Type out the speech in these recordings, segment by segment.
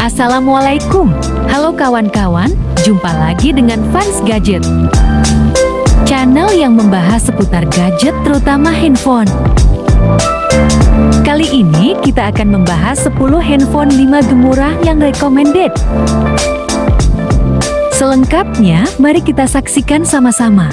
Assalamualaikum, halo kawan-kawan, jumpa lagi dengan Fans Gadget, channel yang membahas seputar gadget terutama handphone. Kali ini kita akan membahas 10 handphone 5G murah yang recommended. Selengkapnya, mari kita saksikan sama-sama.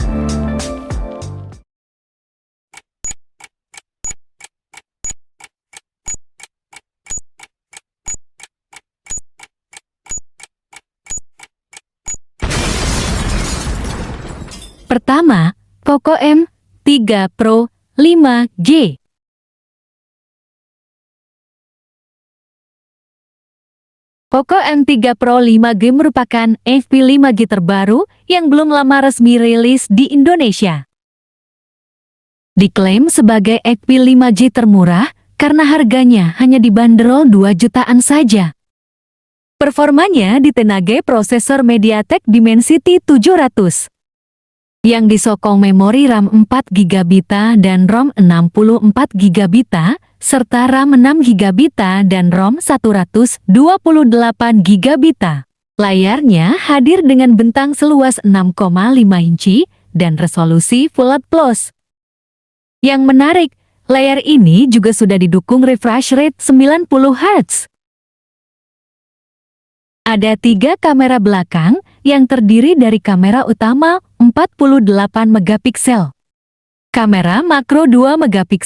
Pertama, Poco M3 Pro 5G. Poco M3 Pro 5G merupakan HP 5G terbaru yang belum lama resmi rilis di Indonesia. Diklaim sebagai HP 5G termurah karena harganya hanya dibanderol 2 jutaan saja. Performanya ditenagai prosesor MediaTek Dimensity 700. Yang disokong memori RAM 4GB dan ROM 64GB, serta RAM 6GB dan ROM 128GB. Layarnya hadir dengan bentang seluas 6,5 inci dan resolusi Full HD+. Yang menarik, layar ini juga sudah didukung refresh rate 90Hz. Ada 3 kamera belakang yang terdiri dari kamera utama 48MP, kamera makro 2MP,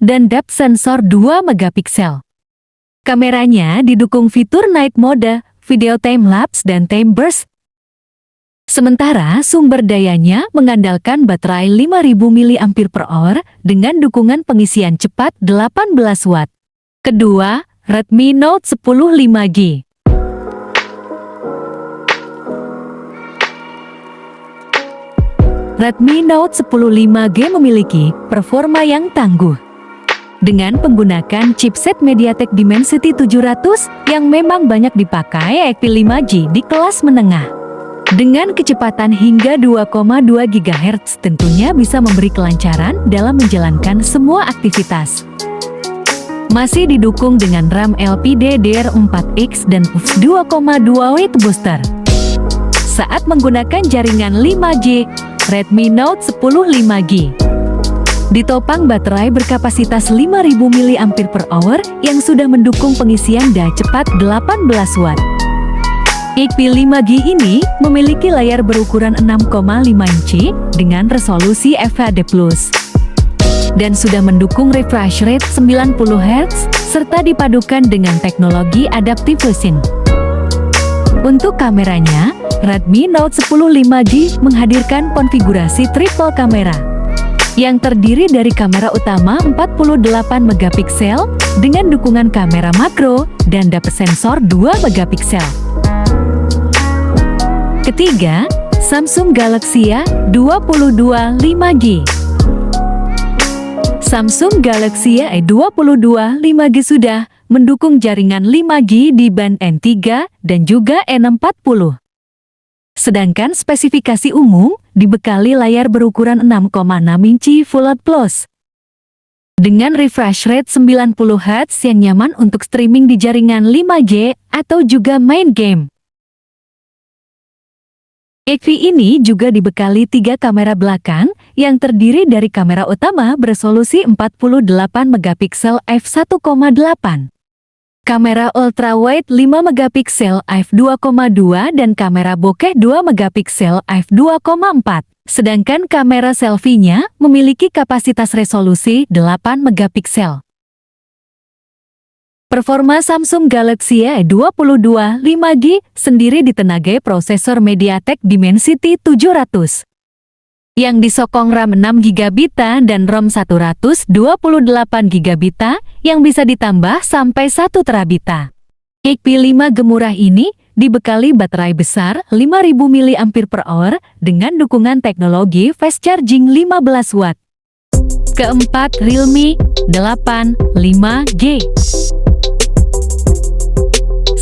dan depth sensor 2MP. Kameranya didukung fitur night mode, video time-lapse, dan time burst. Sementara sumber dayanya mengandalkan baterai 5000 mAh dengan dukungan pengisian cepat 18 Watt. Kedua, Redmi Note 10 5G. Redmi Note 10 5G memiliki performa yang tangguh. Dengan penggunakan chipset MediaTek Dimensity 700 yang memang banyak dipakai HP 5G di kelas menengah. Dengan kecepatan hingga 2,2 GHz tentunya bisa memberi kelancaran dalam menjalankan semua aktivitas. Masih didukung dengan RAM LPDDR4X dan 2,2W booster. Saat menggunakan jaringan 5G, Redmi Note 10 5G ditopang baterai berkapasitas 5000 mAh yang sudah mendukung pengisian daya cepat 18 Watt. HP 5G ini memiliki layar berukuran 6,5 inci dengan resolusi FHD+, dan sudah mendukung refresh rate 90Hz serta dipadukan dengan teknologi Adaptive Fusion. Untuk kameranya, Redmi Note 10 5G menghadirkan konfigurasi triple kamera yang terdiri dari kamera utama 48MP dengan dukungan kamera makro dan depth sensor 2MP. Ketiga, Samsung Galaxy A22 5G. Samsung Galaxy A22 5G sudah mendukung jaringan 5G di band N3 dan juga N40. Sedangkan spesifikasi umum dibekali layar berukuran 6,6 inci Full HD+. Dengan refresh rate 90Hz yang nyaman untuk streaming di jaringan 5G atau juga main game. HP ini juga dibekali 3 kamera belakang yang terdiri dari kamera utama beresolusi 48MP f1.8. Kamera ultrawide 5MP f2.2 dan kamera bokeh 2MP f2.4. Sedangkan kamera selfie-nya memiliki kapasitas resolusi 8MP. Performa Samsung Galaxy A22 5G sendiri ditenagai prosesor MediaTek Dimensity 700. Yang disokong RAM 6GB dan ROM 128GB yang bisa ditambah sampai 1 TB. HP 5G murah ini dibekali baterai besar 5000 mAh dengan dukungan teknologi fast charging 15 Watt. Keempat, Realme 8 5G.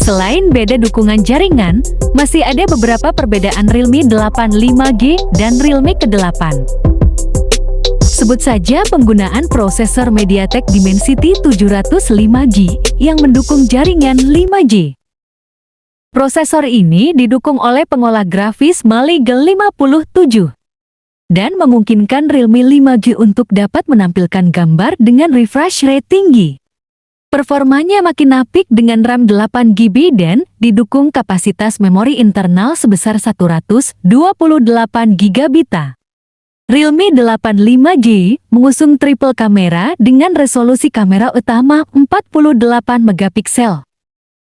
Selain beda dukungan jaringan, masih ada beberapa perbedaan Realme 8 5G dan Realme ke-8. Sebut saja penggunaan prosesor MediaTek Dimensity 700 5G yang mendukung jaringan 5G. Prosesor ini didukung oleh pengolah grafis Mali G57 dan memungkinkan Realme 5G untuk dapat menampilkan gambar dengan refresh rate tinggi. Performanya makin apik dengan RAM 8GB dan didukung kapasitas memori internal sebesar 128GB. Realme 85G mengusung triple kamera dengan resolusi kamera utama 48 megapiksel,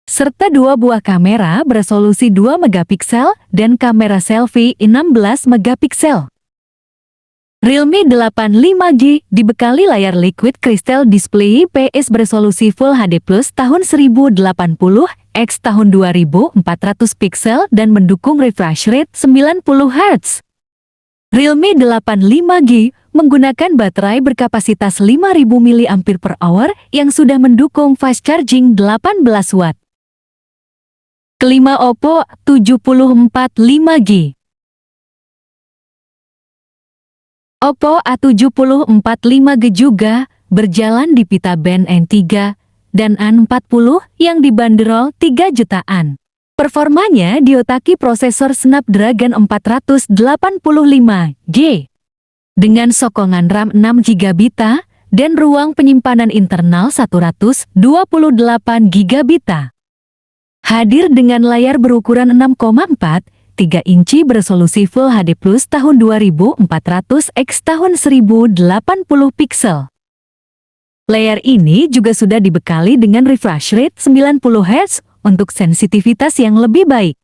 serta dua buah kamera beresolusi 2 megapiksel dan kamera selfie 16 megapiksel. Realme 85G dibekali layar Liquid Crystal Display IPS beresolusi Full HD Plus tahun 1080x tahun 2400 piksel dan mendukung refresh rate 90 Hz. Realme 85G menggunakan baterai berkapasitas 5000 mAh yang sudah mendukung fast charging 18 Watt. Kelima, Oppo A74 5G. Oppo A74 5G juga berjalan di pita band N3 dan A40 yang dibanderol 3 jutaan. Performanya diotaki prosesor Snapdragon 485G dengan sokongan RAM 6GB dan ruang penyimpanan internal 128GB. Hadir dengan layar berukuran 6,4 3 inci beresolusi Full HD Plus tahun 2400x tahun 1080 piksel. Layar ini juga sudah dibekali dengan refresh rate 90 Hz untuk sensitivitas yang lebih baik.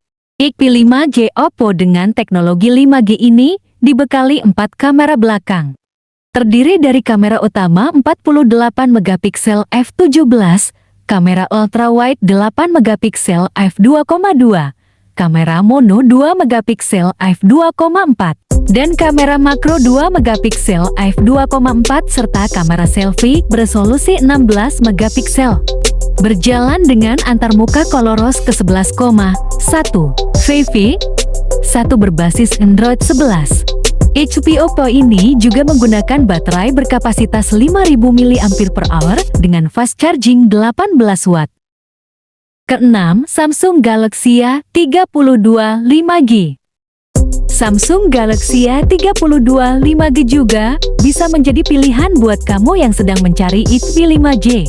Iq 5G Oppo dengan teknologi 5G ini dibekali 4 kamera belakang. Terdiri dari kamera utama 48 megapiksel f17, kamera ultrawide 8 megapiksel f2,2, kamera mono 2 megapiksel f2,4, dan kamera makro 2 megapiksel f2,4 serta kamera selfie beresolusi 16 megapiksel. Berjalan dengan antarmuka ColorOS ke-11,1 VV 1 berbasis Android 11. HP Oppo ini juga menggunakan baterai berkapasitas 5000 mAh dengan fast charging 18 Watt. Keenam, Samsung Galaxy A32 5G. Samsung Galaxy A32 5G juga bisa menjadi pilihan buat kamu yang sedang mencari HP 5G.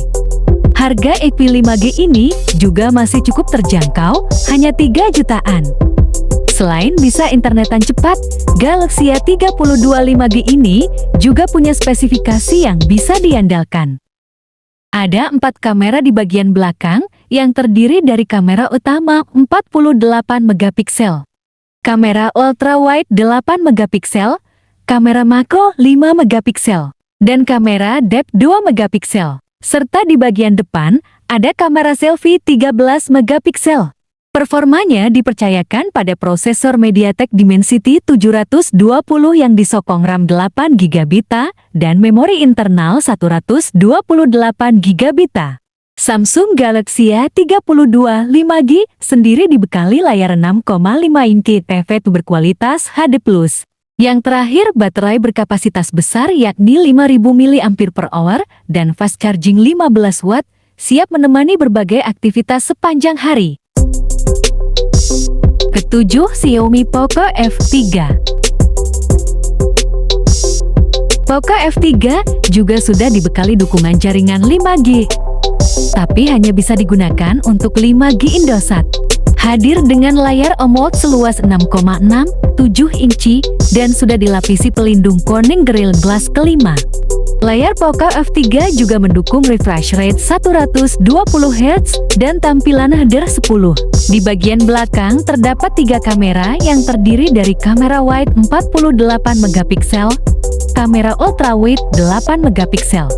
Harga HP 5G ini juga masih cukup terjangkau, hanya 3 jutaan. Selain bisa internetan cepat, Galaxy A32 5G ini juga punya spesifikasi yang bisa diandalkan. Ada 4 kamera di bagian belakang yang terdiri dari kamera utama 48 megapiksel, kamera ultrawide 8 megapiksel, kamera makro 5 megapiksel, dan kamera depth 2 megapiksel. Serta di bagian depan ada kamera selfie 13 megapiksel. Performanya dipercayakan pada prosesor MediaTek Dimensity 720 yang disokong RAM 8GB dan memori internal 128GB. Samsung Galaxy A32 5G sendiri dibekali layar 6,5 inci TV berkualitas HD+. Yang terakhir, baterai berkapasitas besar yakni 5000 mAh dan fast charging 15 Watt, siap menemani berbagai aktivitas sepanjang hari. Ketujuh, Xiaomi Poco F3. Poco F3 juga sudah dibekali dukungan jaringan 5G, tapi hanya bisa digunakan untuk 5G Indosat. Hadir dengan layar AMOLED seluas 6,67 inci dan sudah dilapisi pelindung Corning Gorilla Glass kelima. Layar Poco F3 juga mendukung refresh rate 120 Hz dan tampilan HDR10. Di bagian belakang terdapat 3 kamera yang terdiri dari kamera wide 48 megapiksel, kamera ultrawide 8 megapiksel,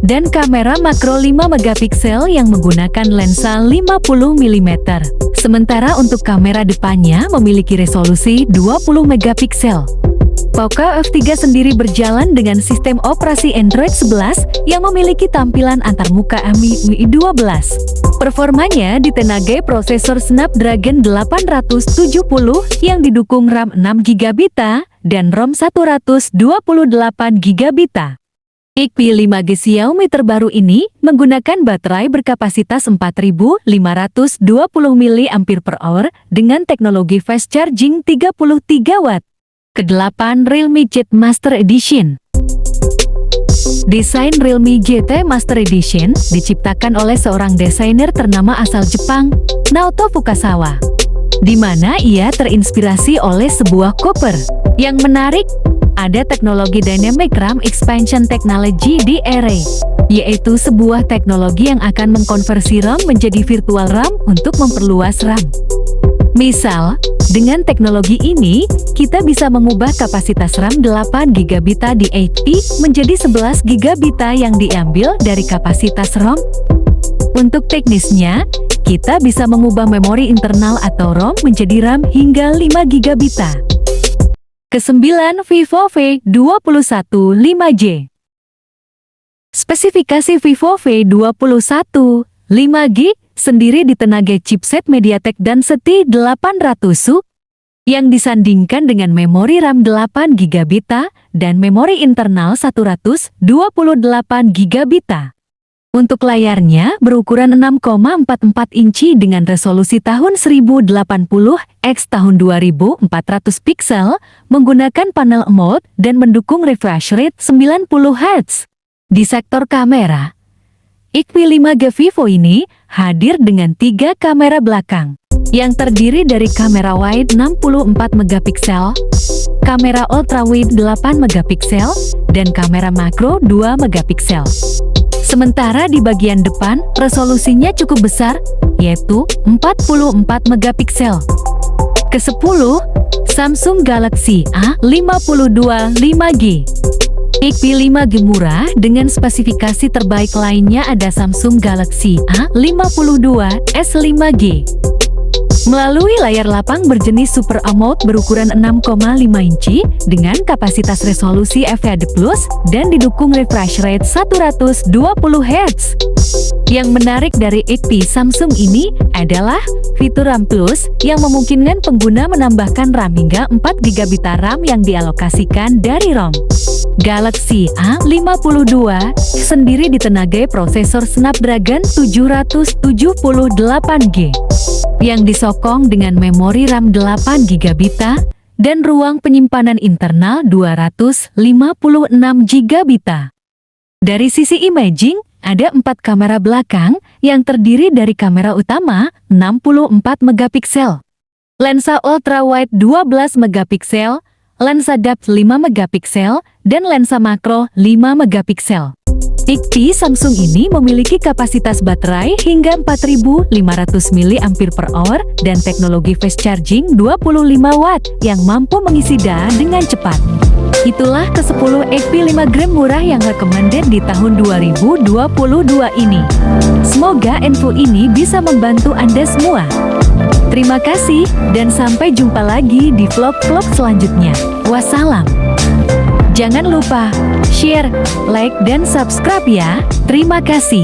dan kamera makro 5 megapiksel yang menggunakan lensa 50 mm. Sementara untuk kamera depannya memiliki resolusi 20 megapiksel. Poco F3 sendiri berjalan dengan sistem operasi Android 11 yang memiliki tampilan antarmuka MIUI 12. Performanya ditenagai prosesor Snapdragon 870 yang didukung RAM 6GB dan ROM 128GB. XP 5G Xiaomi terbaru ini menggunakan baterai berkapasitas 4520 mAh dengan teknologi fast charging 33 Watt. Kedelapan, Realme GT Master Edition. Desain Realme GT Master Edition diciptakan oleh seorang desainer ternama asal Jepang, Naoto Fukasawa, di mana ia terinspirasi oleh sebuah koper. Yang menarik, ada teknologi Dynamic RAM Expansion Technology di Array, yaitu sebuah teknologi yang akan mengkonversi RAM menjadi virtual RAM untuk memperluas RAM. Misal, dengan teknologi ini, kita bisa mengubah kapasitas RAM 8GB di HP menjadi 11GB yang diambil dari kapasitas ROM. Untuk teknisnya, kita bisa mengubah memori internal atau ROM menjadi RAM hingga 5GB. Kesembilan, Vivo V21 5G. Spesifikasi Vivo V21 5G sendiri ditenagai chipset MediaTek Dimensity 800U yang disandingkan dengan memori RAM 8GB dan memori internal 128GB. Untuk layarnya berukuran 6,44 inci dengan resolusi tahun 1080 x tahun 2400 piksel, menggunakan panel AMOLED dan mendukung refresh rate 90 Hz. Di sektor kamera, XP 5G Vivo ini hadir dengan 3 kamera belakang yang terdiri dari kamera wide 64MP, kamera ultrawide 8MP, dan kamera makro 2MP. Sementara di bagian depan, resolusinya cukup besar, yaitu 44MP. Ke-10, Samsung Galaxy A52 5G. XP 5G murah dengan spesifikasi terbaik lainnya ada Samsung Galaxy A52s 5G. Melalui layar lapang berjenis Super AMOLED berukuran 6,5 inci dengan kapasitas resolusi FHD+ dan didukung refresh rate 120 Hz. Yang menarik dari XP Samsung ini adalah fitur RAM Plus yang memungkinkan pengguna menambahkan RAM hingga 4GB RAM yang dialokasikan dari ROM. Galaxy A52 sendiri ditenagai prosesor Snapdragon 778G yang disokong dengan memori RAM 8GB dan ruang penyimpanan internal 256GB. Dari sisi imaging, ada 4 kamera belakang yang terdiri dari kamera utama 64MP, lensa ultrawide 12MP, lensa depth 5MP, dan lensa makro 5MP. XP Samsung ini memiliki kapasitas baterai hingga 4500 mAh dan teknologi fast charging 25 Watt yang mampu mengisi data dengan cepat. Itulah ke-10 XP 5G murah yang recommended di tahun 2022 ini. Semoga info ini bisa membantu Anda semua. Terima kasih dan sampai jumpa lagi di vlog-vlog selanjutnya. Wassalam. Jangan lupa share, like, dan subscribe ya. Terima kasih.